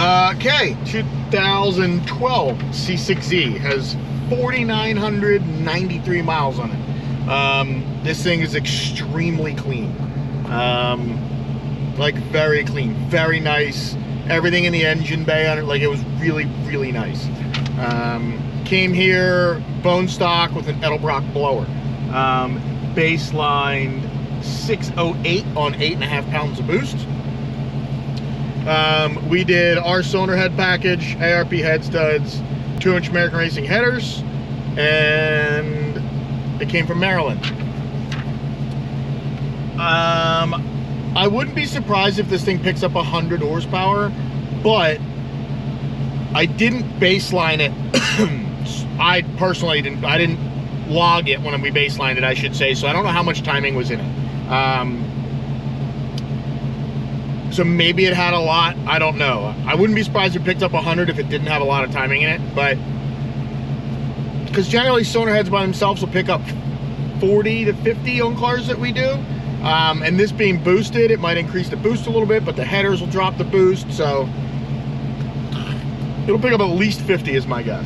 Okay, 2012 C6Z has 4,993 miles on it. This thing is extremely clean. Like very clean, very nice. Everything in the engine bay on it, like it was really, really nice. Came here bone stock with an Edelbrock blower. Baseline 608 on 8.5 pounds of boost. We did our cylinder head package, ARP head studs, 2-inch American Racing headers, and it came from Maryland. I wouldn't be surprised if this thing picks up 100 horsepower, but I didn't baseline it. I personally didn't. I didn't log it when we baselined it, I should say. So I don't know how much timing was in it. So maybe it had a lot. I don't know. I wouldn't be surprised if it picked up 100 if it didn't have a lot of timing in it. But because generally cylinder heads by themselves will pick up 40 to 50 on cars that we do. And this being boosted, it might increase the boost a little bit, but the headers will drop the boost, so it'll pick up at least 50 is my guess.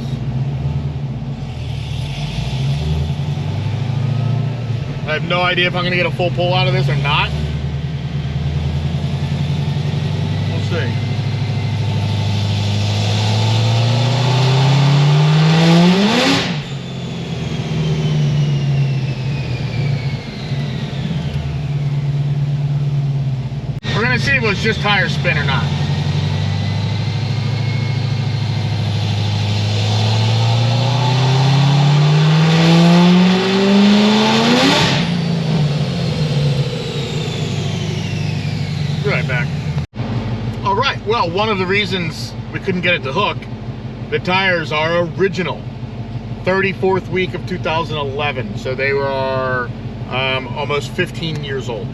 I have no idea if I'm gonna get a full pull out of this or not. We'll see. We're gonna see if it was just tire spin or not. Be right back. All right, well, one of the reasons we couldn't get it to hook, the tires are original. 34th week of 2011, so they were almost 15 years old.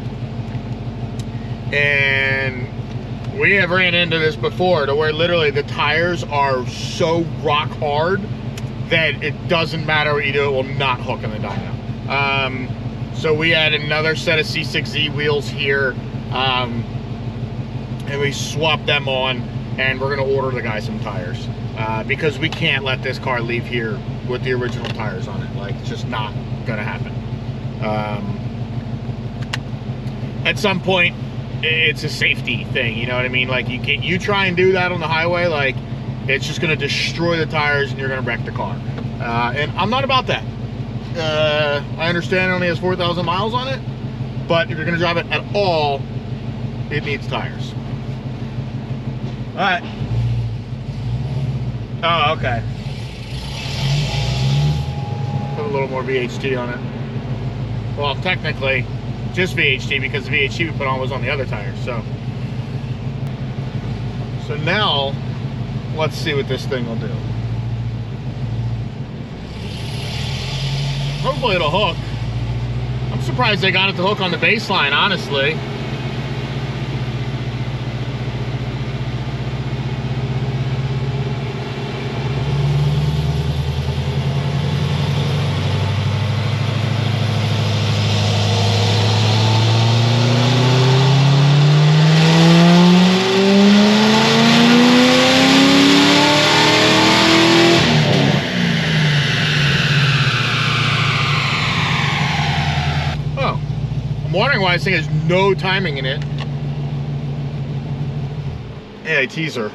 And we have ran into this before, to where literally the tires are so rock hard that it doesn't matter what you do, it will not hook in the dyno. So we had another set of C6Z wheels here, and we swapped them on, and we're gonna order the guy some tires, because we can't let this car leave here with the original tires on it. Like, it's just not gonna happen. At some point, it's a safety thing, you know what I mean? Like, you try and do that on the highway, like, it's just gonna destroy the tires and you're gonna wreck the car. And I'm not about that. I understand it only has 4,000 miles on it, but if you're gonna drive it at all, it needs tires. All right. Oh, okay. Put a little more VHT on it. Well, technically, just VHT, because the VHT we put on was on the other tires. So now let's see what this thing will do. Hopefully it'll hook. I'm surprised they got it to hook on the baseline, honestly. I'm wondering why this thing has no timing in it. AITs are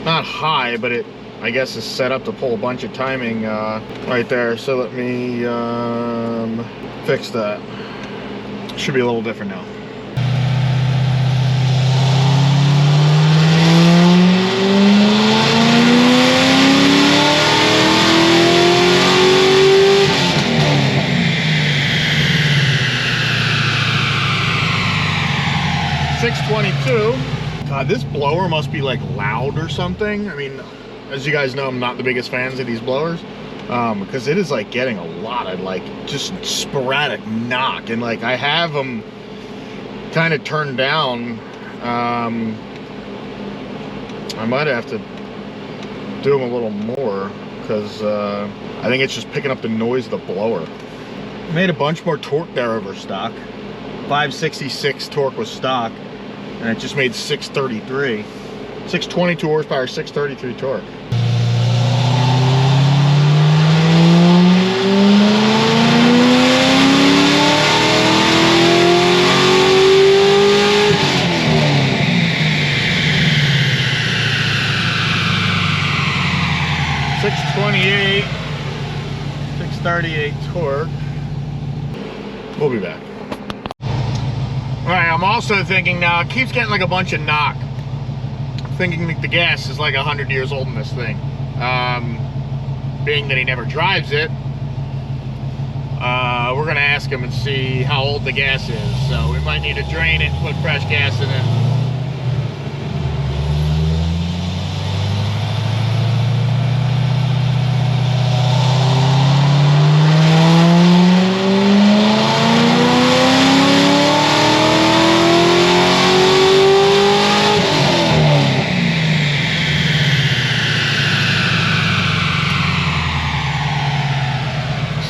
not high, but it, I guess, is set up to pull a bunch of timing right there. So let me fix that. Should be a little different now. God, this blower must be like loud or something. I mean, as you guys know, I'm not the biggest fans of these blowers, because it is like getting a lot of like just sporadic knock, and like I have them kind of turned down. I might have to do them a little more, because I think it's just picking up the noise of the blower. Made a bunch more torque there over stock. 566 torque was stock, and it just made 633. 622 horsepower, 633 torque. .628, 638 torque. We'll be back. All right, I'm also thinking now, it keeps getting like a bunch of knock. Thinking that the gas is like 100 years old in this thing. Being that he never drives it, we're gonna ask him and see how old the gas is. So we might need to drain it and put fresh gas in it.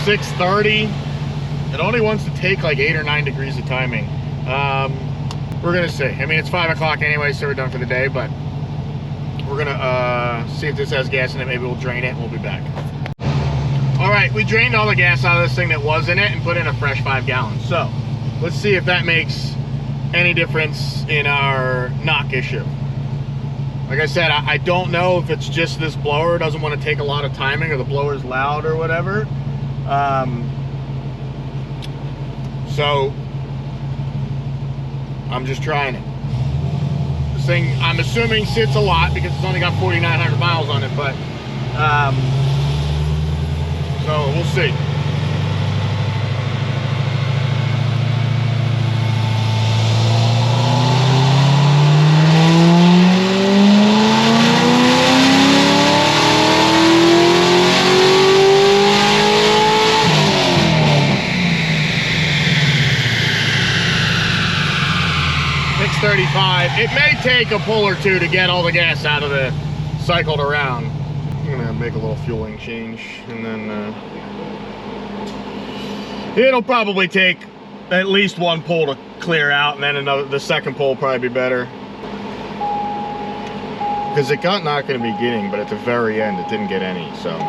.630. It only wants to take like 8 or 9 degrees of timing. We're gonna see. I mean, it's 5 o'clock anyway, so we're done for the day, but we're gonna see if this has gas in it. Maybe we'll drain it and we'll be back. All right, we drained all the gas out of this thing that was in it and put in a fresh 5 gallons. So let's see if that makes any difference in our knock issue. Like I said, I don't know if it's just this blower doesn't want to take a lot of timing, or the blower's loud or whatever. So I'm just trying it. This thing, I'm assuming, sits a lot because it's only got 4,900 miles on it, but so we'll see. .35. It may take a pull or two to get all the gas out of it cycled around. I'm gonna make a little fueling change, and then it'll probably take at least 1 pull to clear out, and then the second pull will probably be better. Because it got knocked in the beginning, but at the very end it didn't get any, so.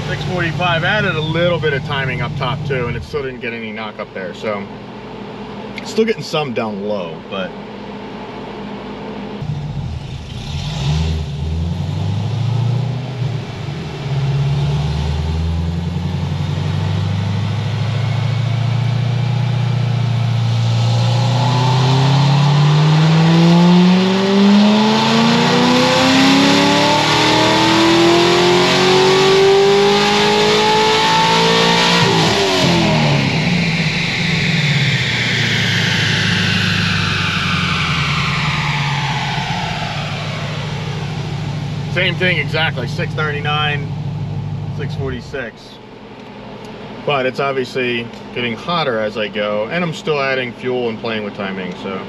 .645, added a little bit of timing up top too, and it still didn't get any knock up there, so still getting some down low, but same thing exactly, 639, 646. But it's obviously getting hotter as I go, and I'm still adding fuel and playing with timing, so.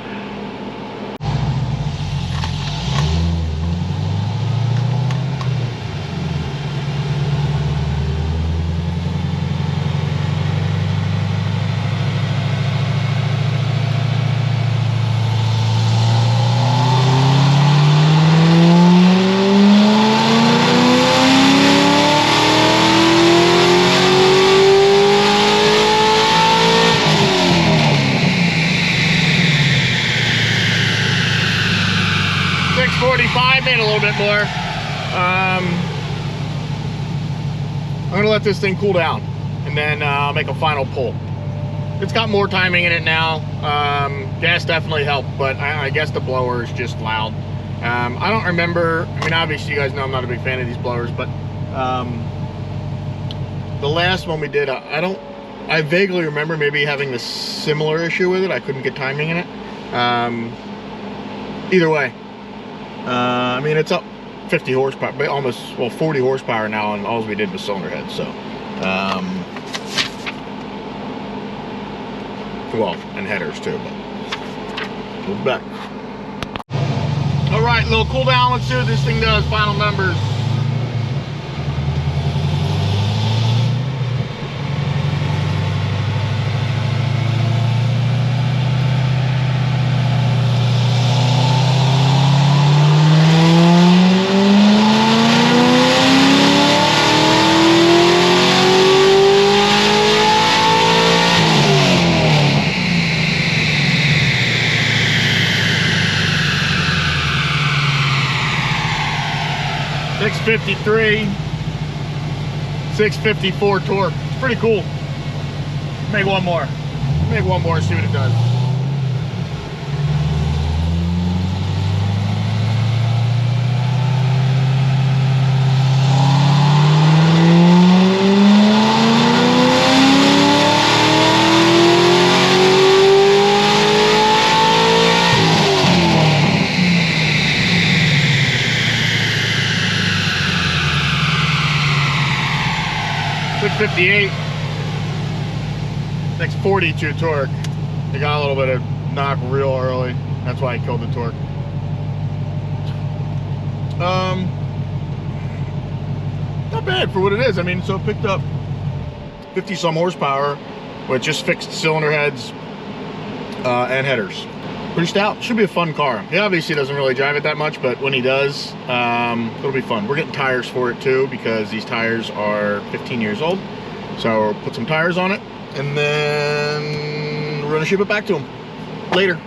Made a little bit more. I'm gonna let this thing cool down, and then I'll make a final pull. It's got more timing in it now. Gas definitely helped, but I guess the blower is just loud. I don't remember. I mean, obviously you guys know I'm not a big fan of these blowers, but the last one we did, I vaguely remember maybe having this similar issue with it. I couldn't get timing in it. Either way. I mean, it's up 50 horsepower, but almost, well, 40 horsepower now, and all we did was cylinder head, so Well, and headers too, but we'll be back. All right, little cool down. Let's see what this thing does. Final numbers. .653, 654 torque. It's pretty cool. Make one more. Make one more, see what it does. .658, 642 torque. It got a little bit of knock real early. That's why I killed the torque. Not bad for what it is. I mean, so it picked up 50 some horsepower with just fixed cylinder heads and headers. Pretty stout. Should be a fun car. He obviously doesn't really drive it that much, but when he does, it'll be fun. We're getting tires for it too, because these tires are 15 years old. So we'll put some tires on it, and then we're gonna ship it back to him later.